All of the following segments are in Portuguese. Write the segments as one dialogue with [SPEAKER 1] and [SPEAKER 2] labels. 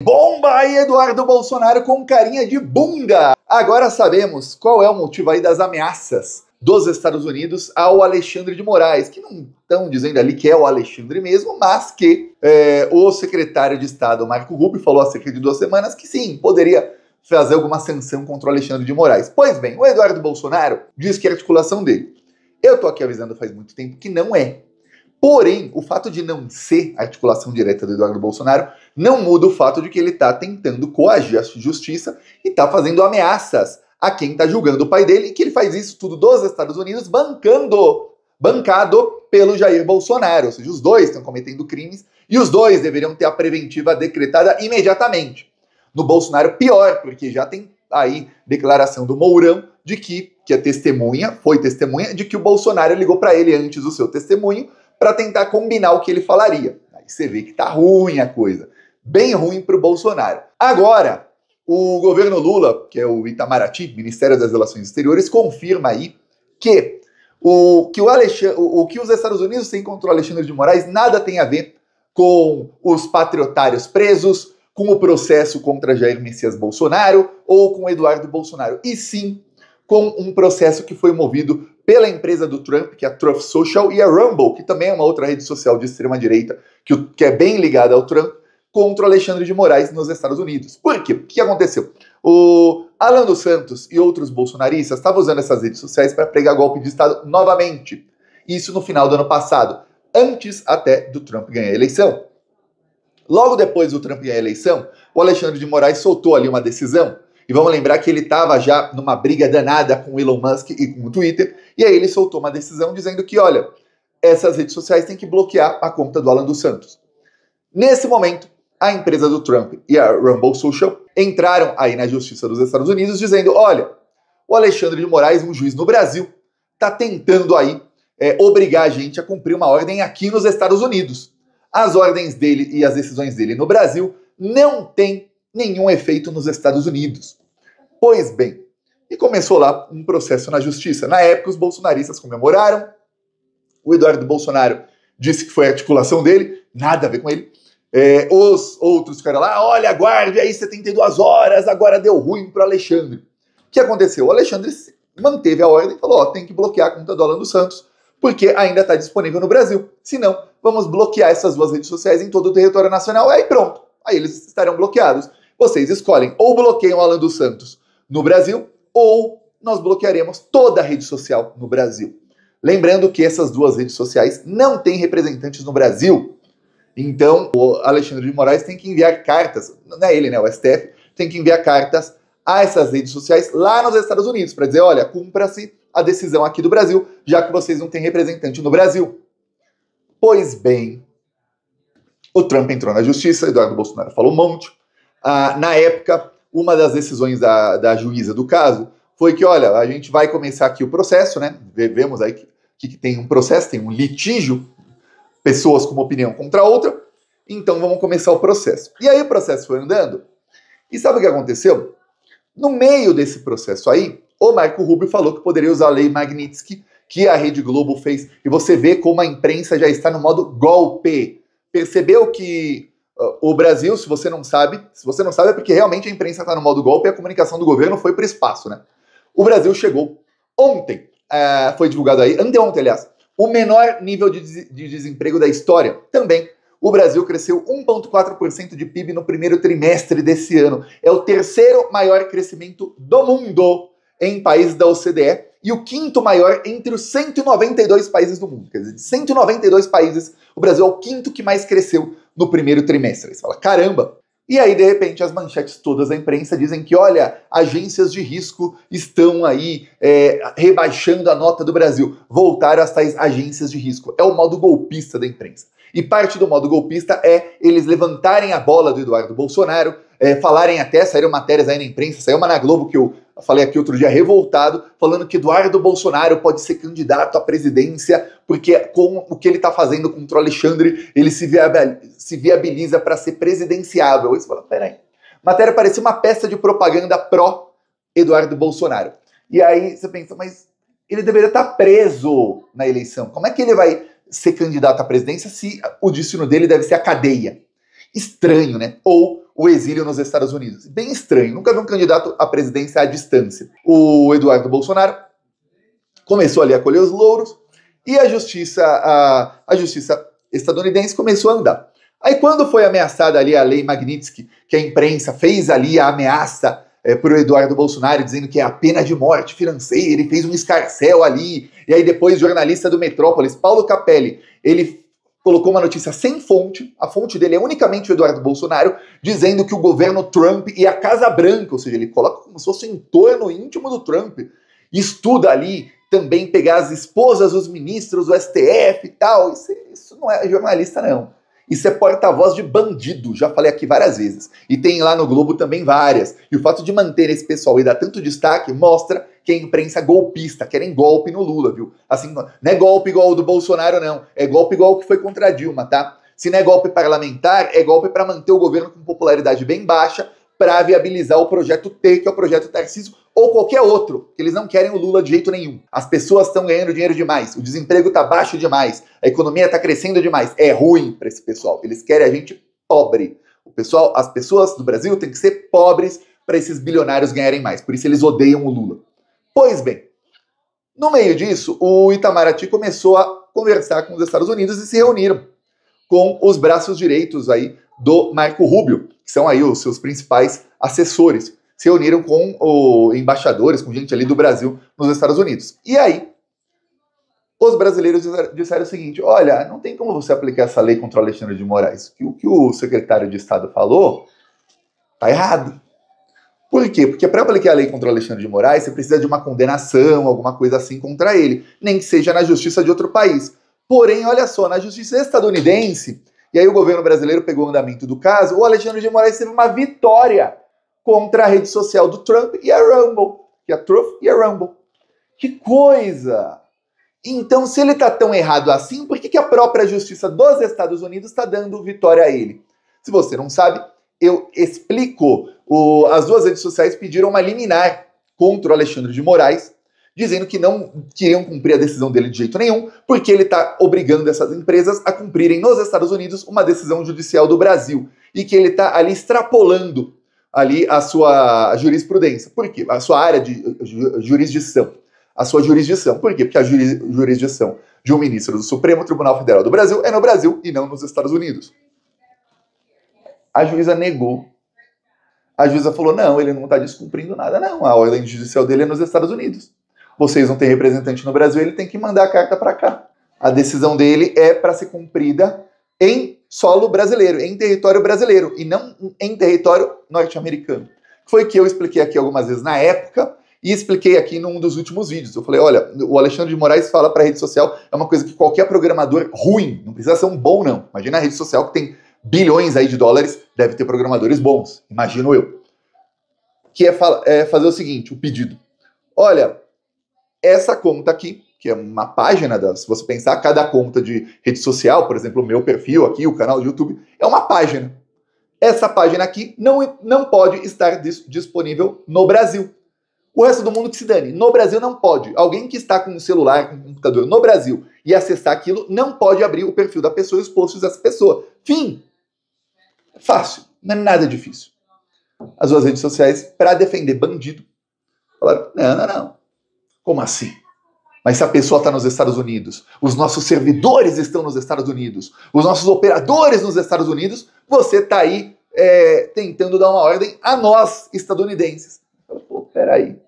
[SPEAKER 1] Bomba aí, Eduardo Bolsonaro com carinha de bunda! Agora sabemos qual é o motivo aí das ameaças dos Estados Unidos ao Alexandre de Moraes, que não estão dizendo ali que é o Alexandre mesmo, mas que o secretário de Estado, Marco Rubio, falou há cerca de 2 semanas que sim, poderia fazer alguma sanção contra o Alexandre de Moraes. Pois bem, o Eduardo Bolsonaro diz que é a articulação dele. Eu tô aqui avisando faz muito tempo que não é. Porém, o fato de não ser a articulação direta do Eduardo Bolsonaro não muda o fato de que ele está tentando coagir a justiça e está fazendo ameaças a quem está julgando o pai dele, e que ele faz isso tudo dos Estados Unidos bancado pelo Jair Bolsonaro. Ou seja, os dois estão cometendo crimes e os dois deveriam ter a preventiva decretada imediatamente. No Bolsonaro, pior, porque já tem aí declaração do Mourão de que foi testemunha de que o Bolsonaro ligou para ele antes do seu testemunho para tentar combinar o que ele falaria. Aí você vê que tá ruim a coisa. Bem ruim para o Bolsonaro. Agora, o governo Lula, que é o Itamaraty, Ministério das Relações Exteriores, confirma aí que o que os Estados Unidos têm contra o Alexandre de Moraes nada tem a ver com os patriotários presos, com o processo contra Jair Messias Bolsonaro ou com Eduardo Bolsonaro, e sim com um processo que foi movido pela empresa do Trump, que é a Truth Social, e a Rumble, que também é uma outra rede social de extrema-direita, que é bem ligada ao Trump, contra o Alexandre de Moraes nos Estados Unidos. Por quê? O que aconteceu? O Alan dos Santos e outros bolsonaristas estavam usando essas redes sociais para pregar golpe de Estado novamente. Isso no final do ano passado, antes até do Trump ganhar a eleição. Logo depois do Trump ganhar a eleição, o Alexandre de Moraes soltou ali uma decisão. E vamos lembrar que ele estava já numa briga danada com o Elon Musk e com o Twitter, e aí ele soltou uma decisão dizendo que, olha, essas redes sociais têm que bloquear a conta do Alan dos Santos. Nesse momento, a empresa do Trump e a Rumble Social entraram aí na Justiça dos Estados Unidos dizendo, olha, o Alexandre de Moraes, um juiz no Brasil, está tentando aí obrigar a gente a cumprir uma ordem aqui nos Estados Unidos. As ordens dele e as decisões dele no Brasil não têm nenhum efeito nos Estados Unidos. Pois bem, e começou lá um processo na justiça. Na época, os bolsonaristas comemoraram, o Eduardo Bolsonaro disse que foi a articulação dele, nada a ver com ele. Os outros ficaram lá, olha, aguarde aí 72 horas, agora deu ruim para o Alexandre. O que aconteceu? O Alexandre manteve a ordem e falou, tem que bloquear a conta do Alan dos Santos, porque ainda está disponível no Brasil. Se não, vamos bloquear essas 2 redes sociais em todo o território nacional, aí pronto, aí eles estarão bloqueados. Vocês escolhem, ou bloqueiam o Alan dos Santos no Brasil, ou nós bloquearemos toda a rede social no Brasil. Lembrando que essas 2 redes sociais não têm representantes no Brasil. Então, o Alexandre de Moraes tem que enviar cartas, não é ele, né, o STF, tem que enviar cartas a essas redes sociais lá nos Estados Unidos, para dizer, olha, cumpra-se a decisão aqui do Brasil, já que vocês não têm representante no Brasil. Pois bem, o Trump entrou na justiça, Eduardo Bolsonaro falou um monte. Na época, uma das decisões da juíza do caso foi que, olha, a gente vai começar aqui o processo, né? Vemos aí que tem um processo, tem um litígio, pessoas com uma opinião contra a outra, então vamos começar o processo. E aí o processo foi andando, e sabe o que aconteceu? No meio desse processo aí, o Marco Rubio falou que poderia usar a lei Magnitsky, que a Rede Globo fez, e você vê como a imprensa já está no modo golpe. Percebeu que o Brasil, se você não sabe é porque realmente a imprensa está no modo golpe e a comunicação do governo foi para o espaço, né? O Brasil chegou ontem, foi divulgado aí, anteontem, aliás, o menor nível de desemprego da história. Também, o Brasil cresceu 1,4% de PIB no primeiro trimestre desse ano. É o 3º maior crescimento do mundo em países da OCDE e o 5º maior entre os 192 países do mundo. Quer dizer, de 192 países, o Brasil é o 5º que mais cresceu no primeiro trimestre. Você fala, caramba! E aí, de repente, as manchetes todas da imprensa dizem que, olha, agências de risco estão aí rebaixando a nota do Brasil. Voltaram as tais agências de risco. É o modo golpista da imprensa. E parte do modo golpista é eles levantarem a bola do Eduardo Bolsonaro, falarem até, saíram matérias aí na imprensa, saiu uma na Globo que eu falei aqui outro dia revoltado, falando que Eduardo Bolsonaro pode ser candidato à presidência, porque com o que ele está fazendo contra o Alexandre, ele se viabiliza para ser presidenciável. Aí você fala, peraí. Matéria parecia uma peça de propaganda pró-Eduardo Bolsonaro. E aí você pensa, mas ele deveria estar preso na eleição. Como é que ele vai ser candidato à presidência se o destino dele deve ser a cadeia? Estranho, né? Ou o exílio nos Estados Unidos. Bem estranho, nunca vi um candidato à presidência à distância. O Eduardo Bolsonaro começou ali a colher os louros e a justiça estadunidense começou a andar. Aí quando foi ameaçada ali a lei Magnitsky, que a imprensa fez ali a ameaça para o Eduardo Bolsonaro, dizendo que é a pena de morte financeira, ele fez um escarcéu ali, e aí depois o jornalista do Metrópolis, Paulo Capelli, ele colocou uma notícia sem fonte, a fonte dele é unicamente o Eduardo Bolsonaro, dizendo que o governo Trump e a Casa Branca, ou seja, ele coloca como se fosse o entorno íntimo do Trump, estuda ali também pegar as esposas dos ministros do STF e tal. Isso não é jornalista, não. Isso é porta-voz de bandido, já falei aqui várias vezes. E tem lá no Globo também várias. E o fato de manter esse pessoal e dar tanto destaque mostra que a imprensa golpista, querem golpe no Lula, viu? Assim, não é golpe igual o do Bolsonaro, não. É golpe igual o que foi contra a Dilma, tá? Se não é golpe parlamentar, é golpe para manter o governo com popularidade bem baixa, para viabilizar o projeto T, que é o projeto Tarcísio, ou qualquer outro, que eles não querem o Lula de jeito nenhum. As pessoas estão ganhando dinheiro demais, o desemprego está baixo demais, a economia está crescendo demais. É ruim para esse pessoal, eles querem a gente pobre. As pessoas do Brasil têm que ser pobres para esses bilionários ganharem mais, por isso eles odeiam o Lula. Pois bem, no meio disso, o Itamaraty começou a conversar com os Estados Unidos e se reuniram com os braços direitos aí do Marco Rubio, que são aí os seus principais assessores. Se reuniram com embaixadores, com gente ali do Brasil nos Estados Unidos. E aí, os brasileiros disseram o seguinte: olha, não tem como você aplicar essa lei contra o Alexandre de Moraes. O que o secretário de Estado falou tá errado. Por quê? Porque para aplicar a lei contra o Alexandre de Moraes, você precisa de uma condenação, alguma coisa assim contra ele, nem que seja na justiça de outro país. Porém, olha só, na justiça estadunidense, e aí o governo brasileiro pegou o andamento do caso, o Alexandre de Moraes teve uma vitória contra a rede social do Trump e a Rumble, que é a Truth e a Rumble. Que coisa! Então, se ele está tão errado assim, por que a própria justiça dos Estados Unidos está dando vitória a ele? Se você não sabe, eu explico. As duas redes sociais pediram uma liminar contra o Alexandre de Moraes, dizendo que não queriam cumprir a decisão dele de jeito nenhum, porque ele está obrigando essas empresas a cumprirem nos Estados Unidos uma decisão judicial do Brasil, e que ele está ali extrapolando ali a sua jurisprudência. Por quê? A sua área de jurisdição. A sua jurisdição. Por quê? Porque a jurisdição de um ministro do Supremo Tribunal Federal do Brasil é no Brasil e não nos Estados Unidos. A juíza negou. A juíza falou: não, ele não está descumprindo nada, não. A ordem judicial dele é nos Estados Unidos. Vocês não têm representante no Brasil, ele tem que mandar a carta para cá. A decisão dele é para ser cumprida em solo brasileiro, em território brasileiro, e não em território norte-americano. Foi que eu expliquei aqui algumas vezes na época, e expliquei aqui num dos últimos vídeos. Eu falei: olha, o Alexandre de Moraes fala para a rede social, é uma coisa que qualquer programador ruim, não precisa ser um bom não. Imagina a rede social que tem bilhões aí de dólares, deve ter programadores bons, imagino eu. Que é fazer o seguinte, o pedido: olha, essa conta aqui, que é uma página, se você pensar, cada conta de rede social, por exemplo, o meu perfil aqui, o canal do YouTube, é uma página. Essa página aqui não pode estar disponível no Brasil. O resto do mundo que se dane. No Brasil não pode. Alguém que está com um celular, com um computador no Brasil e acessar aquilo, não pode abrir o perfil da pessoa e os posts dessa pessoa. Fim. Fácil. Não é nada difícil. As duas redes sociais, para defender bandido, falaram: não. Como assim? Mas se a pessoa está nos Estados Unidos, os nossos servidores estão nos Estados Unidos, os nossos operadores nos Estados Unidos, você está aí tentando dar uma ordem a nós, estadunidenses. Pô, peraí.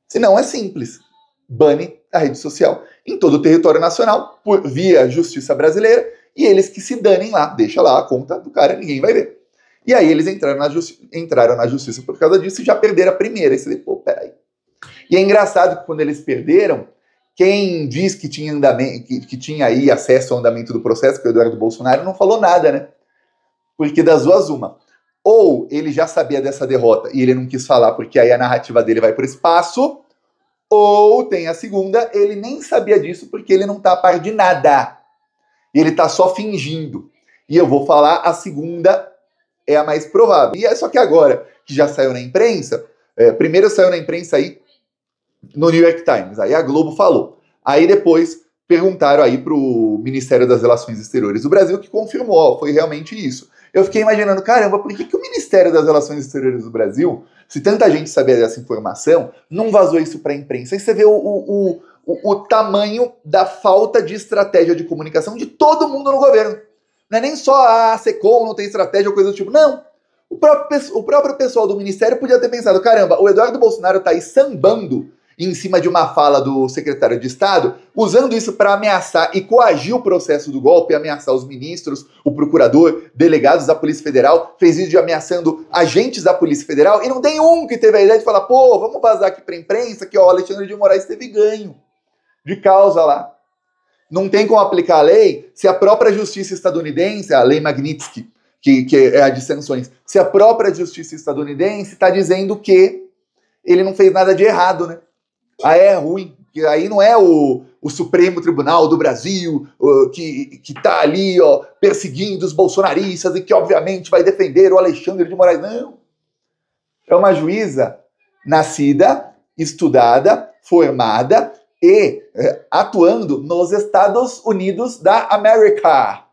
[SPEAKER 1] Se não, é simples. Bane a rede social em todo o território nacional, via justiça brasileira, e eles que se danem lá. Deixa lá a conta do cara, ninguém vai ver. E aí eles entraram na justiça por causa disso e já perderam a primeira. E você pô, peraí. E é engraçado que quando eles perderam, quem diz que tinha aí acesso ao andamento do processo, que é o Eduardo Bolsonaro, não falou nada, né? Porque das duas, uma. Ou ele já sabia dessa derrota e ele não quis falar porque aí a narrativa dele vai para o espaço, ou tem a segunda, ele nem sabia disso porque ele não está a par de nada. Ele está só fingindo. E eu vou falar, a segunda é a mais provável. E é só que agora, que já saiu na imprensa, primeiro saiu na imprensa aí, no New York Times, aí a Globo falou. Aí depois perguntaram aí para o Ministério das Relações Exteriores do Brasil, que confirmou, ó, foi realmente isso. Eu fiquei imaginando, caramba, por que o Ministério das Relações Exteriores do Brasil, se tanta gente sabia dessa informação, não vazou isso para a imprensa? Aí você vê o tamanho da falta de estratégia de comunicação de todo mundo no governo. Não é nem só a SECOM não tem estratégia ou coisa do tipo, não. O próprio pessoal do Ministério podia ter pensado, caramba, o Eduardo Bolsonaro tá aí sambando em cima de uma fala do secretário de Estado, usando isso para ameaçar e coagir o processo do golpe, ameaçar os ministros, o procurador, delegados da Polícia Federal, fez isso de ameaçando agentes da Polícia Federal, e não tem um que teve a ideia de falar, pô, vamos vazar aqui pra imprensa que ó, o Alexandre de Moraes teve ganho de causa lá. Não tem como aplicar a lei se a própria justiça estadunidense, a lei Magnitsky, que é a de sanções, se a própria justiça estadunidense está dizendo que ele não fez nada de errado, né? Aí é ruim, porque aí não é o Supremo Tribunal do Brasil que tá ali, ó, perseguindo os bolsonaristas e que obviamente vai defender o Alexandre de Moraes. Não. É uma juíza nascida, estudada, formada e atuando nos Estados Unidos da América.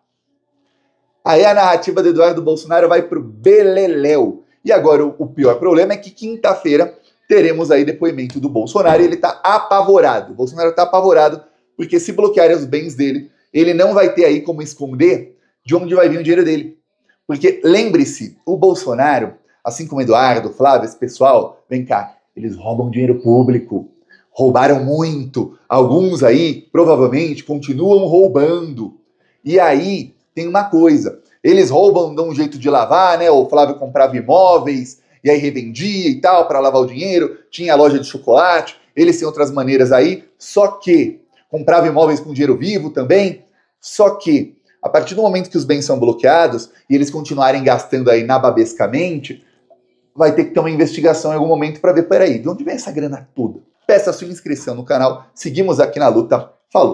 [SPEAKER 1] Aí a narrativa do Eduardo Bolsonaro vai pro beleléu. E agora o pior problema é que quinta-feira teremos aí depoimento do Bolsonaro e ele tá apavorado. O Bolsonaro tá apavorado porque se bloquearem os bens dele, ele não vai ter aí como esconder de onde vai vir o dinheiro dele. Porque lembre-se, o Bolsonaro, assim como Eduardo, Flávio, esse pessoal, vem cá, eles roubam dinheiro público. Roubaram muito. Alguns aí, provavelmente, continuam roubando. E aí, tem uma coisa. Eles roubam, dão um jeito de lavar, né? O Flávio comprava imóveis, e aí revendia e tal, para lavar o dinheiro. Tinha a loja de chocolate. Eles têm outras maneiras aí. Só que comprava imóveis com dinheiro vivo também. Só que, a partir do momento que os bens são bloqueados, e eles continuarem gastando aí nababescamente, vai ter que ter uma investigação em algum momento para ver, peraí, de onde vem essa grana toda? Peça sua inscrição no canal. Seguimos aqui na luta. Falou!